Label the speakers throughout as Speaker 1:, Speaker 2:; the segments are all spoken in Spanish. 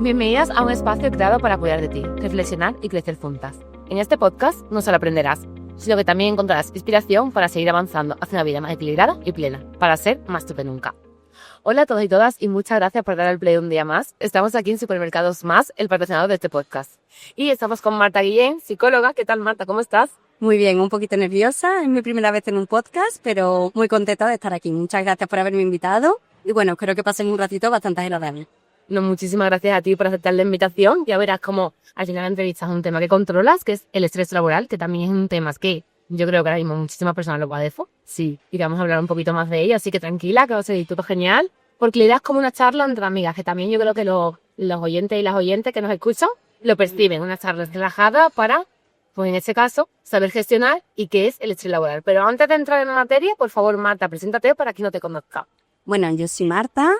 Speaker 1: Bienvenidas a un espacio creado para cuidar de ti, reflexionar y crecer juntas. En este podcast no solo aprenderás, sino que también encontrarás inspiración para seguir avanzando hacia una vida más equilibrada y plena, para ser más tú que nunca. Hola a todos y todas y muchas gracias por dar al play un día más. Estamos aquí en Supermercados Más, el patrocinador de este podcast. Y estamos con Marta Guillén, psicóloga. ¿Qué tal, Marta? ¿Cómo estás?
Speaker 2: Muy bien, un poquito nerviosa, es mi primera vez en un podcast, pero muy contenta de estar aquí. Muchas gracias por haberme invitado y bueno, espero que pasen un ratito bastante agradable.
Speaker 1: No, muchísimas gracias a ti por aceptar la invitación. Ya verás cómo al final de la entrevista es un tema que controlas, que es el estrés laboral, que también es un tema que yo creo que ahora mismo muchísimas personas lo padecen. Sí, y vamos a hablar un poquito más de ello, así que tranquila, que va a ser todo genial, porque la idea es como una charla entre amigas, que también yo creo que los oyentes y las oyentes que nos escuchan lo perciben, una charla relajada para, pues en este caso, saber gestionar y qué es el estrés laboral. Pero antes de entrar en materia, por favor, Marta, preséntate para quien no te conozca.
Speaker 2: Bueno, yo soy Marta.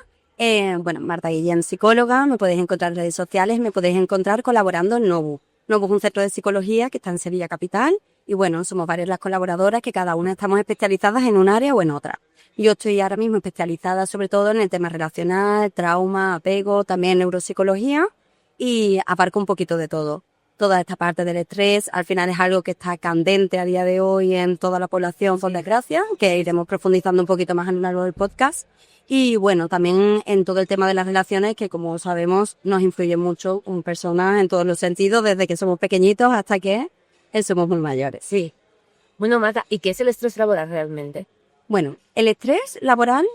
Speaker 2: Marta Guillén, psicóloga, me podéis encontrar en redes sociales, me podéis encontrar colaborando en Novus. Novus es un centro de psicología que está en Sevilla Capital y bueno, somos varias las colaboradoras que cada una estamos especializadas en un área o en otra. Yo estoy ahora mismo especializada sobre todo en el tema relacional, trauma, apego, también neuropsicología y abarco un poquito de todo. Toda esta parte del estrés al final es algo que está candente a día de hoy en toda la población, por desgracia, que iremos profundizando un poquito más a lo largo del podcast. Y bueno, también en todo el tema de las relaciones que, como sabemos, nos influye mucho con personas en todos los sentidos, desde que somos pequeñitos hasta que somos muy mayores.
Speaker 1: Sí. Bueno, Marta, ¿y qué es el estrés laboral realmente?
Speaker 2: Bueno, el estrés laboral,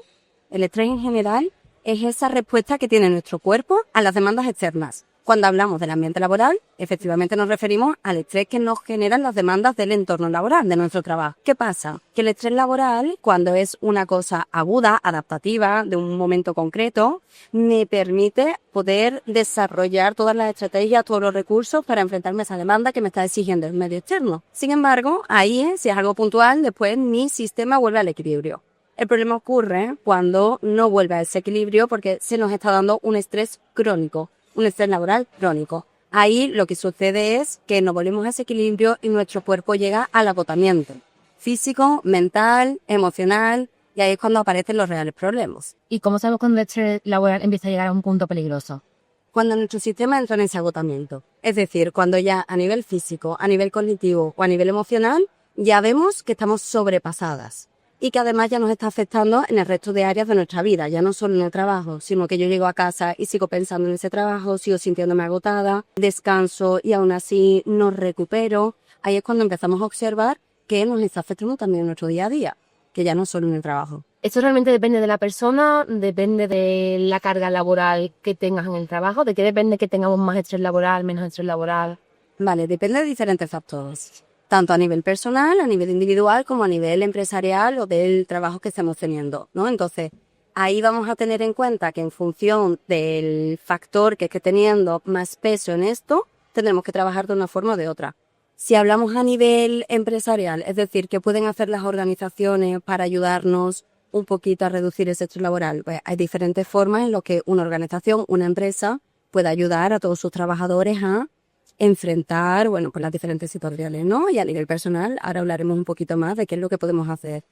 Speaker 2: el estrés en general, es esa respuesta que tiene nuestro cuerpo a las demandas externas. Cuando hablamos del ambiente laboral, efectivamente nos referimos al estrés que nos generan las demandas del entorno laboral, de nuestro trabajo. ¿Qué pasa? Que el estrés laboral, cuando es una cosa aguda, adaptativa, de un momento concreto, me permite poder desarrollar todas las estrategias, todos los recursos para enfrentarme a esa demanda que me está exigiendo el medio externo. Sin embargo, ahí, si es algo puntual, después mi sistema vuelve al equilibrio. El problema ocurre cuando no vuelve a ese equilibrio porque se nos está dando un estrés crónico. Un estrés laboral crónico. Ahí lo que sucede es que nos volvemos a ese equilibrio y nuestro cuerpo llega al agotamiento físico, mental, emocional, y ahí es cuando aparecen los reales problemas.
Speaker 1: ¿Y cómo sabemos cuando el estrés laboral empieza a llegar a un punto peligroso?
Speaker 2: Cuando nuestro sistema entra en ese agotamiento. Es decir, cuando ya a nivel físico, a nivel cognitivo o a nivel emocional, ya vemos que estamos sobrepasadas. Y que además ya nos está afectando en el resto de áreas de nuestra vida, ya no solo en el trabajo, sino que yo llego a casa y sigo pensando en ese trabajo, sigo sintiéndome agotada, descanso y aún así no recupero. Ahí es cuando empezamos a observar que nos está afectando también en nuestro día a día, que ya no solo en el trabajo.
Speaker 1: ¿Esto realmente depende de la persona? ¿Depende de la carga laboral que tengas en el trabajo? ¿De qué depende que tengamos más estrés laboral, menos estrés laboral?
Speaker 2: Vale, depende de diferentes factores. Tanto a nivel personal, a nivel individual, como a nivel empresarial o del trabajo que estemos teniendo, ¿no? Entonces, ahí vamos a tener en cuenta que en función del factor que esté teniendo más peso en esto, tendremos que trabajar de una forma o de otra. Si hablamos a nivel empresarial, es decir, ¿qué pueden hacer las organizaciones para ayudarnos un poquito a reducir ese estrés laboral? Pues hay diferentes formas en las que una organización, una empresa, puede ayudar a todos sus trabajadores a enfrentar, pues las diferentes situaciones, ¿no? Y a nivel personal, ahora hablaremos un poquito más de qué es lo que podemos hacer.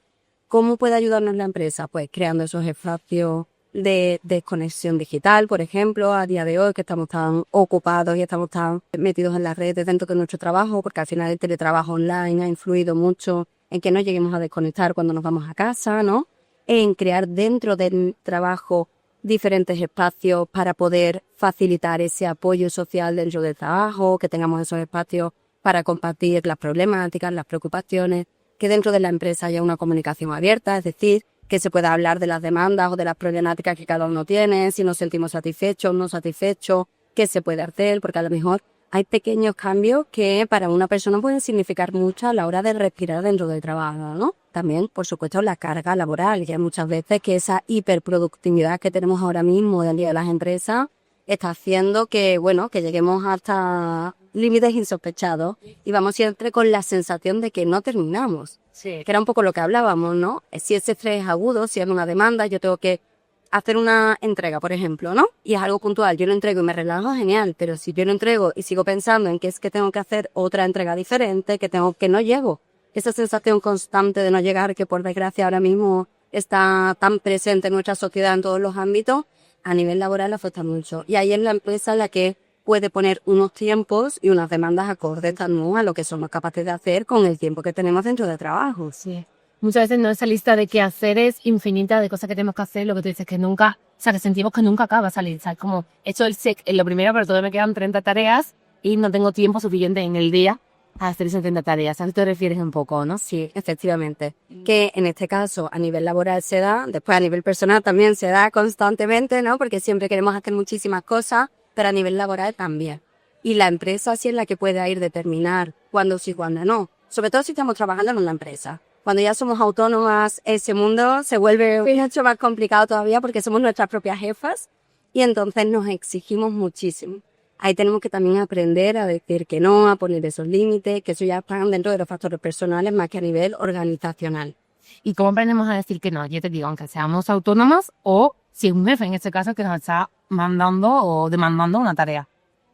Speaker 2: ¿Cómo puede ayudarnos la empresa? Pues creando esos espacios de desconexión digital, por ejemplo, a día de hoy que estamos tan ocupados y estamos tan metidos en las redes dentro de nuestro trabajo, porque al final el teletrabajo online ha influido mucho en que no lleguemos a desconectar cuando nos vamos a casa, ¿no? En crear dentro del trabajo diferentes espacios para poder facilitar ese apoyo social dentro del trabajo, que tengamos esos espacios para compartir las problemáticas, las preocupaciones, que dentro de la empresa haya una comunicación abierta, es decir, que se pueda hablar de las demandas o de las problemáticas que cada uno tiene, si nos sentimos satisfechos o no satisfechos, qué se puede hacer, porque a lo mejor hay pequeños cambios que para una persona pueden significar mucho a la hora de respirar dentro del trabajo, ¿no? También, por supuesto, la carga laboral, que hay muchas veces que esa hiperproductividad que tenemos ahora mismo dentro de las empresas está haciendo que, que lleguemos hasta límites insospechados y vamos siempre con la sensación de que no terminamos.
Speaker 1: Sí.
Speaker 2: Que era un poco lo que hablábamos, ¿no? Si ese estrés es agudo, si es una demanda, yo tengo que hacer una entrega, por ejemplo, ¿no? Y es algo puntual, yo lo entrego y me relajo, genial, pero si yo lo entrego y sigo pensando en que es que tengo que hacer otra entrega diferente, que no llego. Esa sensación constante de no llegar, que por desgracia ahora mismo está tan presente en nuestra sociedad en todos los ámbitos, a nivel laboral afecta mucho. Y ahí es la empresa la que puede poner unos tiempos y unas demandas acordes también a lo que somos capaces de hacer con el tiempo que tenemos dentro de trabajo.
Speaker 1: Sí. Muchas veces no esa lista de qué hacer es infinita de cosas que tenemos que hacer, lo que tú dices que nunca, o sea, que sentimos que nunca acaba de salir, ¿sabes? Como he hecho el SEC en lo primero, pero todavía me quedan 30 tareas y no tengo tiempo suficiente en el día a hacer esas 30 tareas. ¿A qué te refieres un poco, no?
Speaker 2: Sí, efectivamente. Que en este caso a nivel laboral se da, después a nivel personal también se da constantemente, ¿no? Porque siempre queremos hacer muchísimas cosas, pero a nivel laboral también. Y la empresa sí es la que puede ir determinar cuándo sí, cuándo no. Sobre todo si estamos trabajando en una empresa. Cuando ya somos autónomas, ese mundo se vuelve mucho más complicado todavía porque somos nuestras propias jefas y entonces nos exigimos muchísimo. Ahí tenemos que también aprender a decir que no, a poner esos límites, que eso ya están dentro de los factores personales más que a nivel organizacional.
Speaker 1: ¿Y cómo aprendemos a decir que no? Yo te digo, aunque seamos autónomas o si es un jefe en este caso que nos está mandando o demandando una tarea.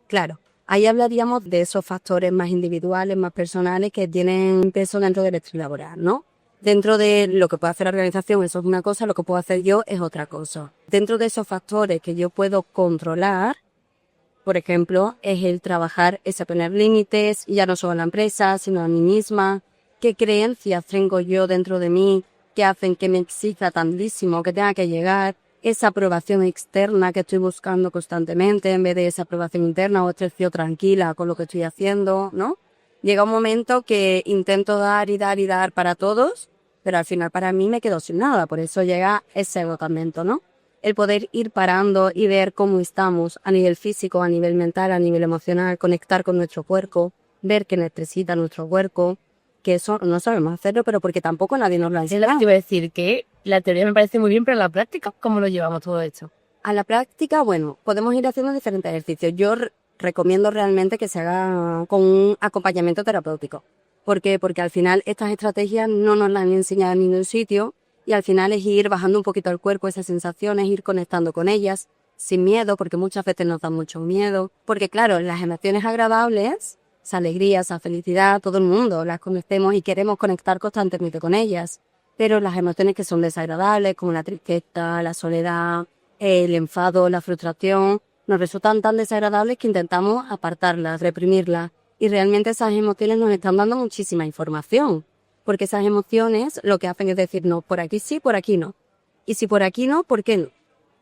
Speaker 2: Claro, ahí hablaríamos de esos factores más individuales, más personales que tienen peso dentro del estilo laboral, ¿no? Dentro de lo que puede hacer la organización, eso es una cosa, lo que puedo hacer yo es otra cosa. Dentro de esos factores que yo puedo controlar, por ejemplo, es el trabajar, es poner límites, ya no solo a la empresa, sino a mí misma. ¿Qué creencias tengo yo dentro de mí que hacen que me exija tantísimo, que tenga que llegar? Esa aprobación externa que estoy buscando constantemente en vez de esa aprobación interna o estoy tranquila con lo que estoy haciendo, ¿no? Llega un momento que intento dar y dar y dar para todos, pero al final para mí me quedo sin nada, por eso llega ese agotamiento, ¿no? El poder ir parando y ver cómo estamos a nivel físico, a nivel mental, a nivel emocional, conectar con nuestro cuerpo, ver qué necesita nuestro cuerpo, que eso no sabemos hacerlo, pero porque tampoco nadie nos lo ha enseñado.
Speaker 1: Te iba a decir que la teoría me parece muy bien, pero en la práctica, ¿cómo lo llevamos todo esto?
Speaker 2: A la práctica, bueno, podemos ir haciendo diferentes ejercicios. Yo recomiendo realmente que se haga con un acompañamiento terapéutico. ¿Por qué? Porque al final estas estrategias no nos las han enseñado en ningún sitio y al final es ir bajando un poquito el cuerpo, esas sensaciones, ir conectando con ellas, sin miedo, porque muchas veces nos da mucho miedo. Porque claro, las emociones agradables, esa alegría, esa felicidad, todo el mundo las conocemos y queremos conectar constantemente con ellas. Pero las emociones que son desagradables, como la tristeza, la soledad, el enfado, la frustración, nos resultan tan desagradables que intentamos apartarlas, reprimirlas. Y realmente esas emociones nos están dando muchísima información. Porque esas emociones lo que hacen es decir, no, por aquí sí, por aquí no. Y si por aquí no, ¿por qué no?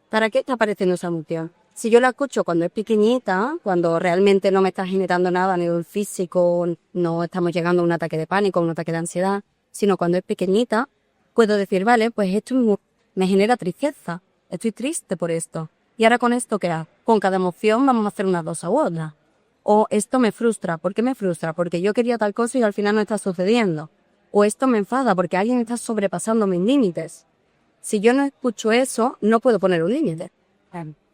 Speaker 2: ¿Para qué está apareciendo esa emoción? Si yo la escucho cuando es pequeñita, cuando realmente no me está generando nada a nivel físico, no estamos llegando a un ataque de pánico, a un ataque de ansiedad, sino cuando es pequeñita, puedo decir, vale, pues esto me genera tristeza, estoy triste por esto. Y ahora con esto, ¿qué hago? Con cada emoción vamos a hacer una cosa u otra. O esto me frustra. ¿Por qué me frustra? Porque yo quería tal cosa y al final no está sucediendo. O esto me enfada porque alguien está sobrepasando mis límites. Si yo no escucho eso, no puedo poner un límite.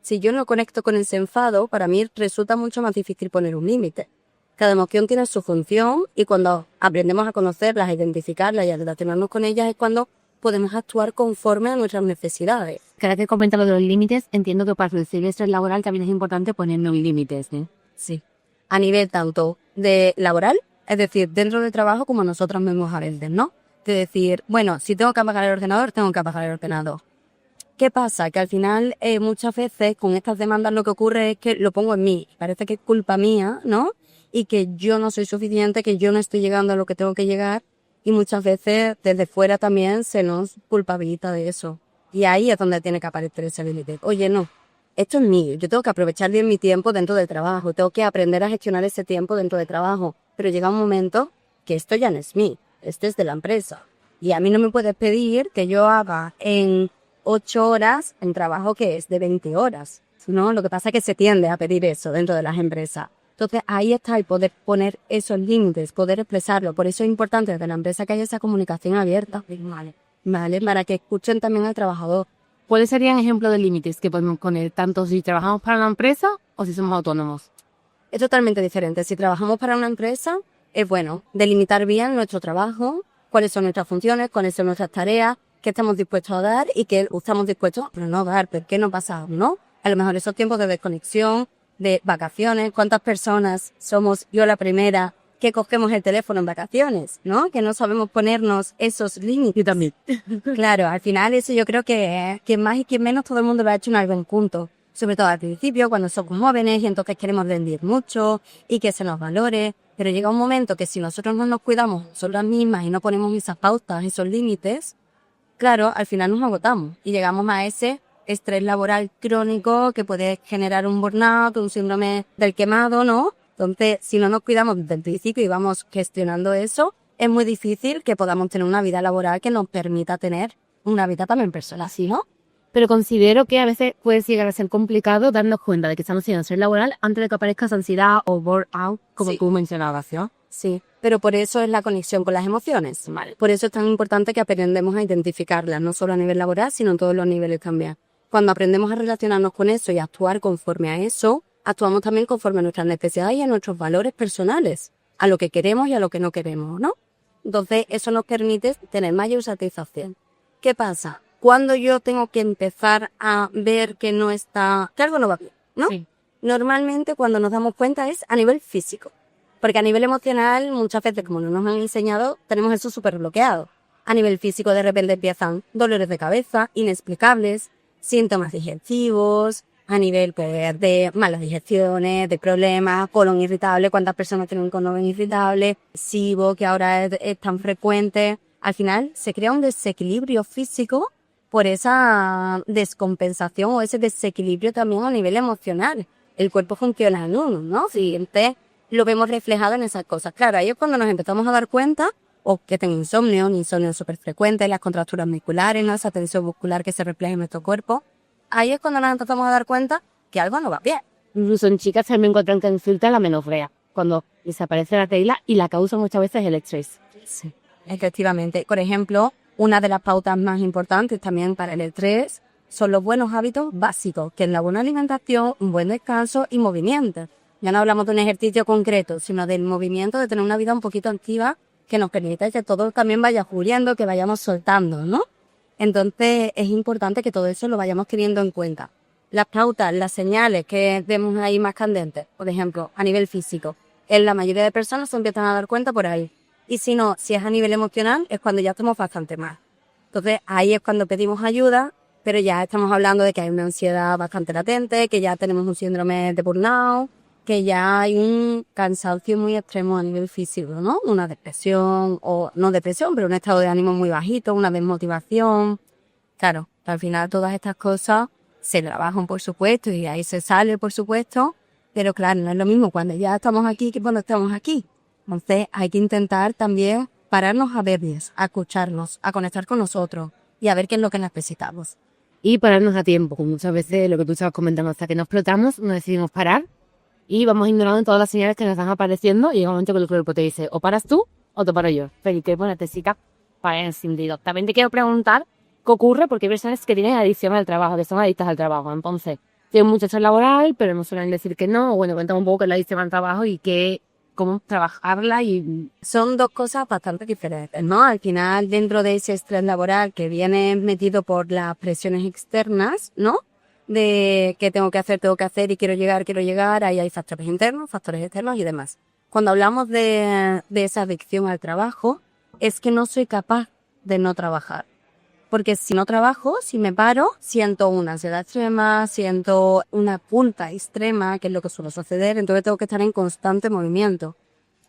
Speaker 2: Si yo no conecto con ese enfado, para mí resulta mucho más difícil poner un límite. Cada emoción tiene su función y cuando aprendemos a conocerlas, a identificarlas y a relacionarnos con ellas es cuando podemos actuar conforme a nuestras necesidades.
Speaker 1: Cada vez que comentas lo de los límites, entiendo que para reducir el estrés laboral también es importante ponernos límites, ¿eh?
Speaker 2: Sí. A nivel tanto de laboral, es decir, dentro del trabajo como nosotros mismos a veces, ¿no? De decir, bueno, si tengo que apagar el ordenador, tengo que apagar el ordenador. ¿Qué pasa? Que al final muchas veces con estas demandas lo que ocurre es que lo pongo en mí. Parece que es culpa mía, ¿no? Y que yo no soy suficiente, que yo no estoy llegando a lo que tengo que llegar. Y muchas veces desde fuera también se nos culpabiliza de eso. Y ahí es donde tiene que aparecer ese límite. Oye, no, esto es mío. Yo tengo que aprovechar bien mi tiempo dentro del trabajo. Tengo que aprender a gestionar ese tiempo dentro del trabajo. Pero llega un momento que esto ya no es mío. Esto es de la empresa. Y a mí no me puedes pedir que yo haga en 8 horas en trabajo que es de 20 horas, ¿no? Lo que pasa es que se tiende a pedir eso dentro de las empresas. Entonces ahí está el poder poner esos límites, poder expresarlo. Por eso es importante desde la empresa que haya esa comunicación abierta. Vale, para que escuchen también al trabajador.
Speaker 1: ¿Cuáles serían ejemplos de límites que podemos poner tanto si trabajamos para una empresa o si somos autónomos?
Speaker 2: Es totalmente diferente. Si trabajamos para una empresa, es bueno delimitar bien nuestro trabajo, cuáles son nuestras funciones, cuáles son nuestras tareas, qué estamos dispuestos a dar y qué estamos dispuestos a no dar, por qué no pasa, ¿no? A lo mejor esos tiempos de desconexión, de vacaciones, cuántas personas somos, yo la primera, que cogemos el teléfono en vacaciones, ¿no? Que no sabemos ponernos esos límites.
Speaker 1: Yo también.
Speaker 2: Claro, al final eso yo creo que más y que menos todo el mundo lo ha hecho en algún punto. Sobre todo al principio, cuando somos jóvenes y entonces queremos rendir mucho y que se nos valore. Pero llega un momento que si nosotros no nos cuidamos nosotras mismas y no ponemos esas pautas, esos límites, claro, al final nos agotamos y llegamos a ese estrés laboral crónico que puede generar un burnout, un síndrome del quemado, ¿no? Entonces, si no nos cuidamos desde el principio y vamos gestionando eso, es muy difícil que podamos tener una vida laboral que nos permita tener una vida también personal, ¿sí, no?
Speaker 1: Pero considero que a veces puede llegar a ser complicado darnos cuenta de que estamos haciendo estrés laboral antes de que aparezca esa ansiedad o burnout, como
Speaker 2: Sí.
Speaker 1: tú mencionabas, ¿no?
Speaker 2: Sí, pero por eso es la conexión con las emociones.
Speaker 1: Vale.
Speaker 2: Por eso es tan importante que aprendamos a identificarlas, no solo a nivel laboral, sino en todos los niveles también. Cuando aprendemos a relacionarnos con eso y a actuar conforme a eso, actuamos también conforme a nuestras necesidades y a nuestros valores personales, a lo que queremos y a lo que no queremos, ¿no? Entonces, eso nos permite tener mayor satisfacción. ¿Qué pasa? Cuando yo tengo que empezar a ver que algo no va bien, ¿no?
Speaker 1: Sí.
Speaker 2: Normalmente cuando nos damos cuenta es a nivel físico. Porque a nivel emocional, muchas veces, como no nos han enseñado, tenemos eso súper bloqueado. A nivel físico, de repente empiezan dolores de cabeza inexplicables, síntomas digestivos, a nivel pues, de malas digestiones, de problemas, colon irritable. ¿Cuántas personas tienen un colon irritable? SIBO, que ahora es tan frecuente. Al final se crea un desequilibrio físico por esa descompensación o ese desequilibrio también a nivel emocional. El cuerpo funciona en uno, ¿no? Entonces, lo vemos reflejado en esas cosas. Claro, ahí es cuando nos empezamos a dar cuenta, o que tengo insomnio, un insomnio súper frecuente, las contracturas musculares, ¿no? Esa tensión muscular que se refleja en nuestro cuerpo. Ahí es cuando nos empezamos a dar cuenta que algo no va bien.
Speaker 1: Incluso en chicas también encuentran que consulta la menorrea, cuando desaparece la regla y la causa muchas veces es el estrés.
Speaker 2: Sí, efectivamente. Por ejemplo, una de las pautas más importantes también para el estrés son los buenos hábitos básicos, que es la buena alimentación, un buen descanso y movimiento. Ya no hablamos de un ejercicio concreto, sino del movimiento, de tener una vida un poquito activa que nos permita que todo también vaya fluyendo, que vayamos soltando, ¿no? Entonces es importante que todo eso lo vayamos teniendo en cuenta. Las pautas, las señales que vemos ahí más candentes, por ejemplo, a nivel físico, en la mayoría de personas se empiezan a dar cuenta por ahí. Y si no, si es a nivel emocional, es cuando ya estamos bastante mal. Entonces ahí es cuando pedimos ayuda, pero ya estamos hablando de que hay una ansiedad bastante latente, que ya tenemos un síndrome de burnout, que ya hay un cansancio muy extremo a nivel físico, ¿no? Una depresión, o no depresión, pero un estado de ánimo muy bajito, una desmotivación. Claro, al final todas estas cosas se trabajan, por supuesto, y ahí se sale, por supuesto, pero claro, no es lo mismo cuando ya estamos aquí que cuando estamos aquí. Entonces hay que intentar también pararnos a vernos, a escucharnos, a conectar con nosotros y a ver qué es lo que necesitamos.
Speaker 1: Y pararnos a tiempo, como muchas veces lo que tú estabas comentando, hasta que nos explotamos, nos decidimos parar y vamos ignorando todas las señales que nos están apareciendo y llega un momento que el cuerpo te dice o paras tú o te paro yo. Felipe, bueno, te cita para el sentido. También te quiero preguntar qué ocurre porque hay personas que tienen adicción al trabajo, que son adictas al trabajo. Entonces, tienen mucho estrés laboral, pero no suelen decir que no. Bueno, cuéntame un poco qué es la adicción al trabajo y cómo trabajarla y...
Speaker 2: Son dos cosas bastante diferentes, ¿no? Al final, dentro de ese estrés laboral que viene metido por las presiones externas, ¿no? De que tengo que hacer y quiero llegar, ahí hay factores internos, factores externos y demás. Cuando hablamos de esa adicción al trabajo, es que no soy capaz de no trabajar. Porque si no trabajo, si me paro, siento una ansiedad extrema, siento una punta extrema, que es lo que suele suceder, entonces tengo que estar en constante movimiento.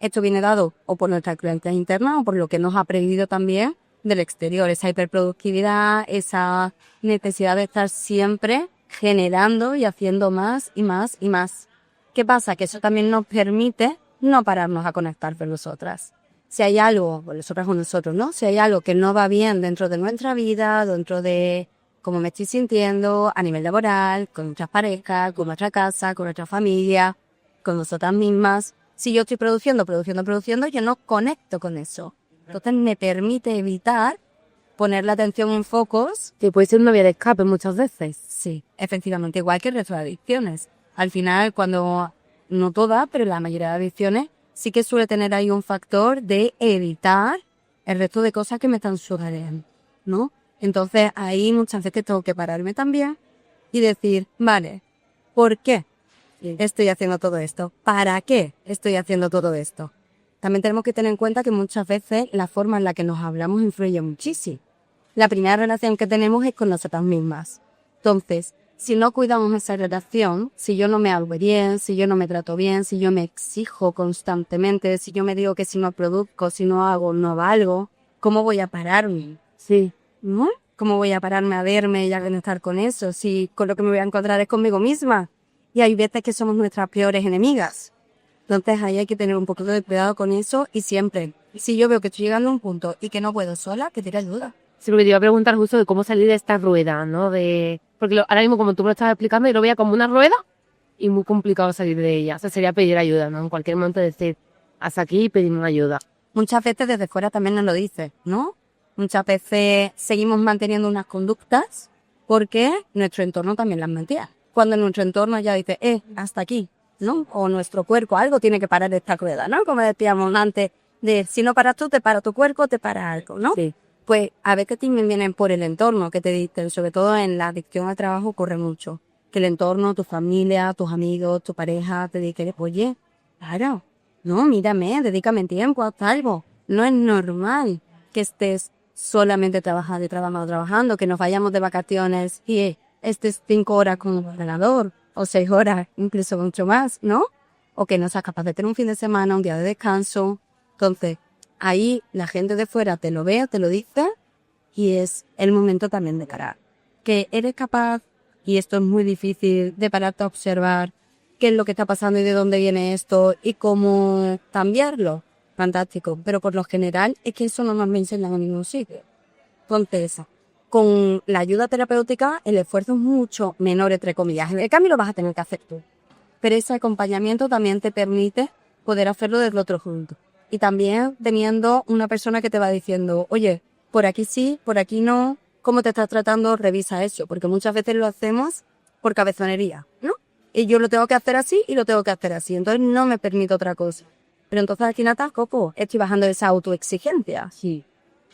Speaker 2: Esto viene dado o por nuestra creencia interna o por lo que nos ha aprendido también del exterior, esa hiperproductividad, esa necesidad de estar siempre generando y haciendo más y más y más. ¿Qué pasa? Que eso también nos permite no pararnos a conectar con nosotras. Si hay algo, con nosotras o nosotros, ¿no? Si hay algo que no va bien dentro de nuestra vida, dentro de cómo me estoy sintiendo a nivel laboral, con nuestras parejas, con nuestra casa, con nuestra familia, con nosotras mismas. Si yo estoy produciendo, yo no conecto con eso. Entonces me permite evitar poner la atención en focos.
Speaker 1: Que puede ser una vía de escape muchas veces.
Speaker 2: Sí, efectivamente, igual que el resto de adicciones. Al final, no todas, pero la mayoría de adicciones, sí que suele tener ahí un factor de evitar el resto de cosas que me están sucediendo, ¿no? Entonces ahí muchas veces tengo que pararme también y decir, vale, ¿por qué estoy haciendo todo esto? ¿Para qué estoy haciendo todo esto? también tenemos que tener en cuenta que muchas veces la forma en la que nos hablamos influye muchísimo. La primera relación que tenemos es con nosotras mismas. Entonces, si no cuidamos esa relación, si yo no me hablo bien, si yo no me trato bien, si yo me exijo constantemente, si yo me digo que si no produzco, si no hago, no valgo, ¿cómo voy a pararme?
Speaker 1: Sí.
Speaker 2: ¿No? ¿Cómo voy a pararme a verme y a conectar con eso? Si con lo que me voy a encontrar es conmigo misma. Y hay veces que somos nuestras peores enemigas. Entonces ahí hay que tener un poquito de cuidado con eso y siempre, si yo veo que estoy llegando a un punto y que no puedo sola, que tire ayuda.
Speaker 1: Sí, porque te iba a preguntar justo de cómo salir de esta rueda, ¿no? Porque ahora mismo, como tú me lo estabas explicando, yo lo veía como una rueda y muy complicado salir de ella. O sea, sería pedir ayuda, ¿no? En cualquier momento decir, hasta aquí y pedirme ayuda.
Speaker 2: Muchas veces desde fuera también nos lo dice, ¿no? Muchas veces seguimos manteniendo unas conductas porque nuestro entorno también las mantiene. Cuando nuestro entorno ya dice, hasta aquí, ¿no? O nuestro cuerpo, algo tiene que parar esta rueda, ¿no? Como decíamos antes, de si no paras tú, te para tu cuerpo, te para algo, ¿no?
Speaker 1: Sí.
Speaker 2: Pues a veces también vienen por el entorno que te dicen, sobre todo en la adicción al trabajo ocurre mucho. Que el entorno, tu familia, tus amigos, tu pareja te dicen, oye, claro, no, mírame, dedícame tiempo, haz algo. No es normal que estés solamente trabajando, que nos vayamos de vacaciones y estés 5 horas con un ordenador, o 6 horas, incluso mucho más, ¿no? O que no seas capaz de tener un fin de semana, un día de descanso. Entonces, ahí la gente de fuera te lo ve, te lo dice, y es el momento también de parar. Que eres capaz, y esto es muy difícil, de pararte a observar qué es lo que está pasando y de dónde viene esto y cómo cambiarlo. Fantástico. Pero por lo general es que eso no nos lo enseñan en ningún sitio. Entonces, con la ayuda terapéutica el esfuerzo es mucho menor, entre comillas. El cambio lo vas a tener que hacer tú. Pero ese acompañamiento también te permite poder hacerlo del otro junto. Y también teniendo una persona que te va diciendo, oye, por aquí sí, por aquí no, ¿cómo te estás tratando? Revisa eso, porque muchas veces lo hacemos por cabezonería, ¿no? Y yo lo tengo que hacer así y lo tengo que hacer así, entonces no me permito otra cosa. Pero entonces aquí en Atasco, estoy bajando esa autoexigencia,
Speaker 1: Sí.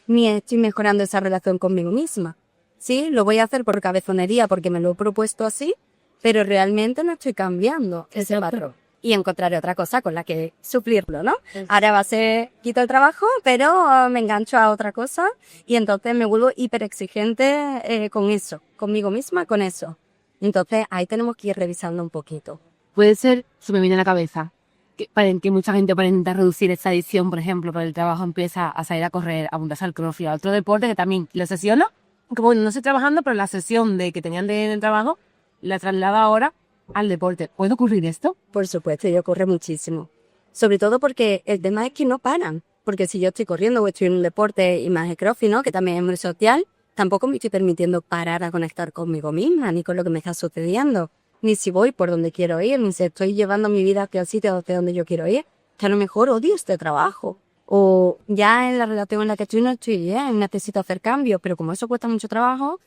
Speaker 2: ni estoy mejorando esa relación conmigo misma. Sí, lo voy a hacer por cabezonería porque me lo he propuesto así, pero realmente no estoy cambiando ese patrón. Y encontraré otra cosa con la que suplirlo, ¿no? Ahora va a ser, quito el trabajo, pero me engancho a otra cosa y entonces me vuelvo hiperexigente con eso, conmigo misma con eso. Entonces ahí tenemos que ir revisando un poquito.
Speaker 1: Puede ser, se me viene a la cabeza, que mucha gente para intentar reducir esta adicción, por ejemplo, por el trabajo empieza a salir a correr, a apuntarse al crossfit, a otro deporte que también lo sesiona, como bueno, no estoy trabajando, pero la sesión de que tenían en el trabajo la traslada ahora al deporte. ¿Puede ocurrir esto?
Speaker 2: Por supuesto, y ocurre muchísimo. Sobre todo porque el tema es que no paran. Porque si yo estoy corriendo o estoy en un deporte y más el crossfit, ¿no? Que también es muy social, tampoco me estoy permitiendo parar a conectar conmigo misma, ni con lo que me está sucediendo. Ni si voy por donde quiero ir, ni si estoy llevando mi vida hacia el sitio hacia donde yo quiero ir. Que a lo mejor odio este trabajo. O ya en la relación en la que estoy no estoy bien, necesito hacer cambios. Pero como eso cuesta mucho trabajo,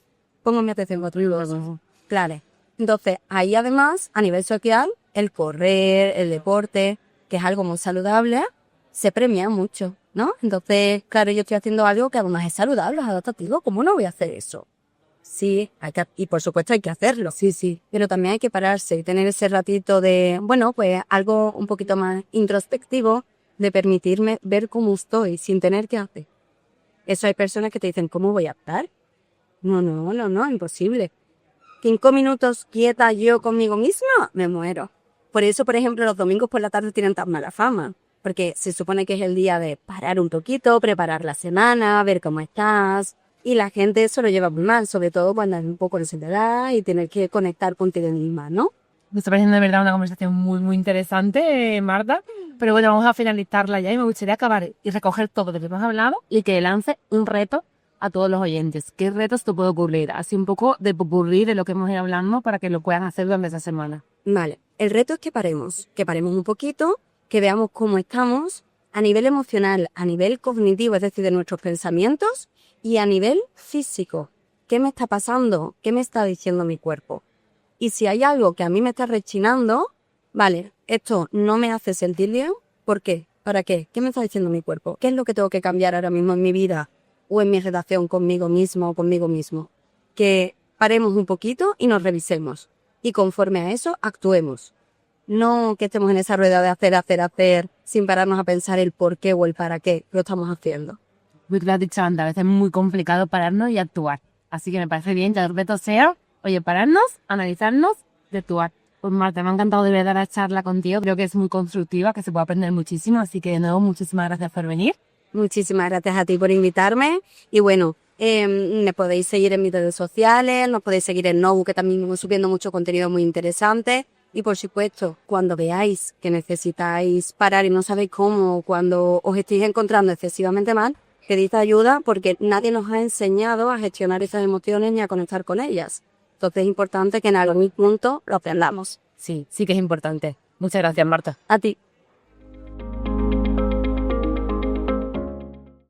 Speaker 2: pongo mi atención en otros lugares. Claro. Entonces, ahí además, a nivel social, el correr, el deporte, que es algo muy saludable, se premia mucho, ¿no? Entonces, claro, yo estoy haciendo algo que además es saludable, es adaptativo, ¿cómo no voy a hacer eso? Sí, y por supuesto hay que hacerlo. Sí. Pero también hay que pararse y tener ese ratito de, bueno, pues algo un poquito más introspectivo, de permitirme ver cómo estoy sin tener que hacer. Eso hay personas que te dicen, ¿cómo voy a estar? No, imposible. 5 minutos quieta yo conmigo misma, me muero. Por eso, por ejemplo, los domingos por la tarde tienen tan mala fama. Porque se supone que es el día de parar un poquito, preparar la semana, ver cómo estás. Y la gente eso lo lleva muy mal, sobre todo cuando es un poco de soledad y tener que conectar contigo misma, ¿no?
Speaker 1: Me está pareciendo de verdad una conversación muy, muy interesante, Marta. Pero bueno, vamos a finalizarla ya y me gustaría acabar y recoger todo lo que hemos hablado y que lance un reto a todos los oyentes. ¿Qué retos te puede ocurrir? Así un poco de popurrí de lo que hemos ido hablando para que lo puedan hacer durante esa semana.
Speaker 2: Vale, el reto es que paremos un poquito, que veamos cómo estamos a nivel emocional, a nivel cognitivo, es decir, de nuestros pensamientos, y a nivel físico. ¿Qué me está pasando? ¿Qué me está diciendo mi cuerpo? Y si hay algo que a mí me está rechinando, vale, esto no me hace sentir bien, ¿por qué? ¿Para qué? ¿Qué me está diciendo mi cuerpo? ¿Qué es lo que tengo que cambiar ahora mismo en mi vida o en mi relación conmigo mismo o conmigo mismo? Que paremos un poquito y nos revisemos. Y conforme a eso, actuemos. No que estemos en esa rueda de hacer sin pararnos a pensar el por qué o el para qué lo estamos haciendo.
Speaker 1: Muy lo has dicho antes, a veces es muy complicado pararnos y actuar. Así que me parece bien que el reto sea, oye, pararnos, analizarnos y actuar. Pues Marta, me ha encantado de verdad la charla contigo. Creo que es muy constructiva, que se puede aprender muchísimo. Así que de nuevo, muchísimas gracias por venir.
Speaker 2: Muchísimas gracias a ti por invitarme. Y bueno, me podéis seguir en mis redes sociales, nos podéis seguir en Nobu, que también vamos subiendo mucho contenido muy interesante. Y por supuesto, cuando veáis que necesitáis parar y no sabéis cómo, cuando os estéis encontrando excesivamente mal, pedid ayuda porque nadie nos ha enseñado a gestionar esas emociones ni a conectar con ellas. Entonces es importante que en algún punto lo aprendamos.
Speaker 1: Sí, sí que es importante. Muchas gracias, Marta.
Speaker 2: A ti.